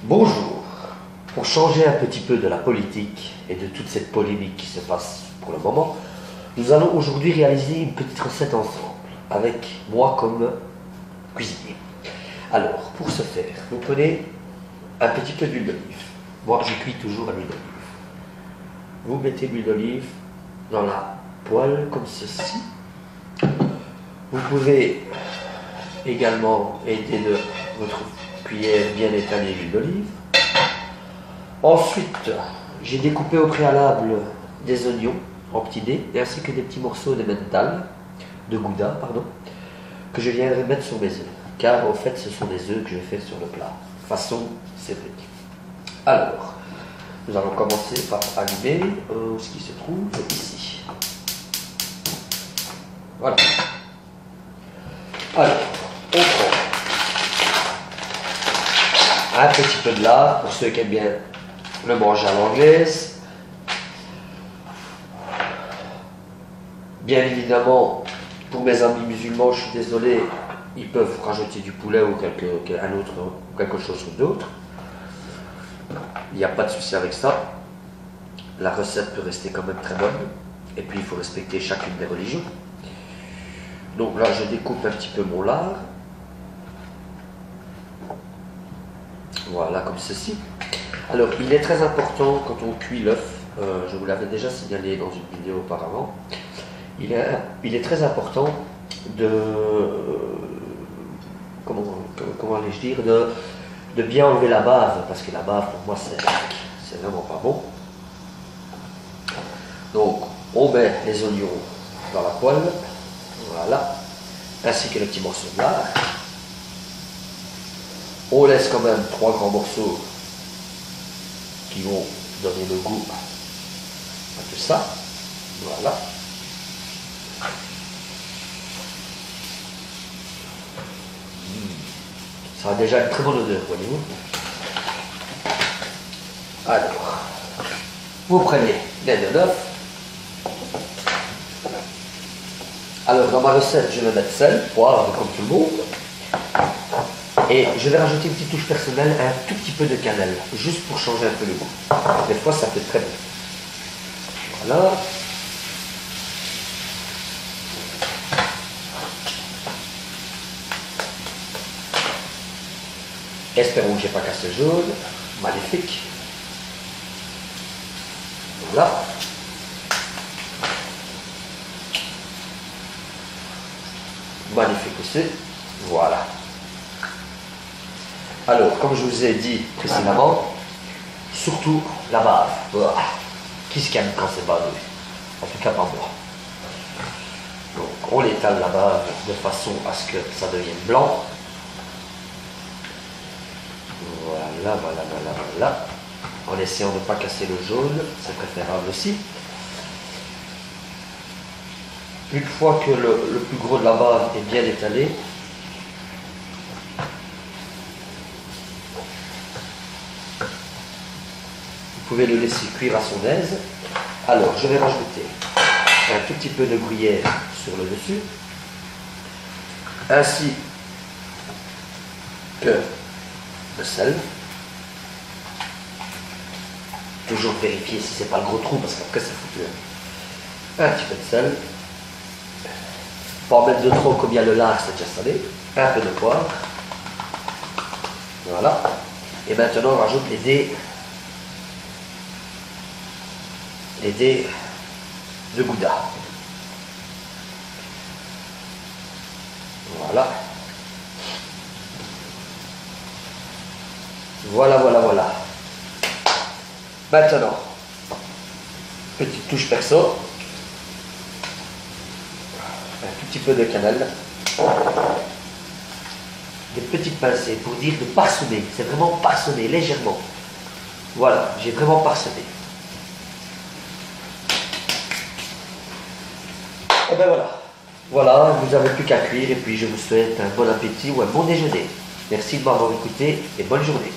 Bonjour. Pour changer un petit peu de la politique et de toute cette polémique qui se passe pour le moment, nous allons aujourd'hui réaliser une petite recette ensemble, avec moi comme cuisinier. Alors, pour ce faire, vous prenez un petit peu d'huile d'olive. Moi, je cuis toujours à l'huile d'olive. Vous mettez l'huile d'olive dans la poêle comme ceci. Vous pouvez également aider de votre cuillère bien étaler l'huile d'olive. Ensuite, j'ai découpé au préalable des oignons en petits dés, ainsi que des petits morceaux de mental, de gouda, pardon, que je viendrai mettre sur mes œufs. Car en fait, ce sont des œufs que je fais sur le plat, façon céréale. Alors, nous allons commencer par allumer ce qui se trouve ici. Voilà. Alors, on prend un petit peu de lard, pour ceux qui aiment bien le manger à l'anglaise. Bien évidemment, pour mes amis musulmans, je suis désolé, ils peuvent rajouter du poulet ou quelque chose d'autre. Il n'y a pas de souci avec ça. La recette peut rester quand même très bonne. Et puis, il faut respecter chacune des religions. Donc là, je découpe un petit peu mon lard. Voilà, comme ceci. Alors, il est très important quand on cuit l'œuf, je vous l'avais déjà signalé dans une vidéo auparavant, il est très important de, comment allais-je dire, de bien enlever la bave, parce que la bave, pour moi, c'est vraiment pas bon. Donc, on met les oignons dans la poêle, voilà, ainsi que les petits morceaux de lard. On laisse quand même 3 grands morceaux qui vont donner le goût à tout ça. Voilà. Ça a déjà une très bonne odeur, voyez-vous. Alors, vous prenez les 2 œufs. Alors, dans ma recette, je vais mettre sel, poivre, comme tout le monde. Et je vais rajouter une petite touche personnelle, un tout petit peu de cannelle, juste pour changer un peu le goût. Des fois, ça fait très bon. Voilà. Espérons que je n'ai pas cassé le jaune. Magnifique. Voilà. Magnifique aussi. Voilà. Alors, comme je vous ai dit précédemment, surtout la bave. Voilà. Qui se calme quand c'est bavé? En tout cas, pas moi. Donc, on étale la bave de façon à ce que ça devienne blanc. Voilà, voilà, voilà, voilà. En essayant de ne pas casser le jaune, c'est préférable aussi. Une fois que le plus gros de la bave est bien étalé, vous pouvez le laisser cuire à son aise. Alors, je vais rajouter un tout petit peu de gruyère sur le dessus, ainsi que le sel. Toujours vérifier si c'est pas le gros trou, parce qu'après c'est foutu. Un petit peu de sel. Pas en mettre de trop, comme il y a le lard, c'est déjà salé. Un peu de poivre. Voilà. Et maintenant, on rajoute les dés de gouda. Voilà. Voilà, voilà, voilà. Maintenant, petite touche perso. Un tout petit peu de cannelle. Des petites pincées pour dire de parsemer. C'est vraiment parsemer, légèrement. Voilà, j'ai vraiment parsemé. Et ben voilà. Voilà, vous n'avez plus qu'à cuire et puis je vous souhaite un bon appétit ou un bon déjeuner. Merci de m'avoir écouté et bonne journée.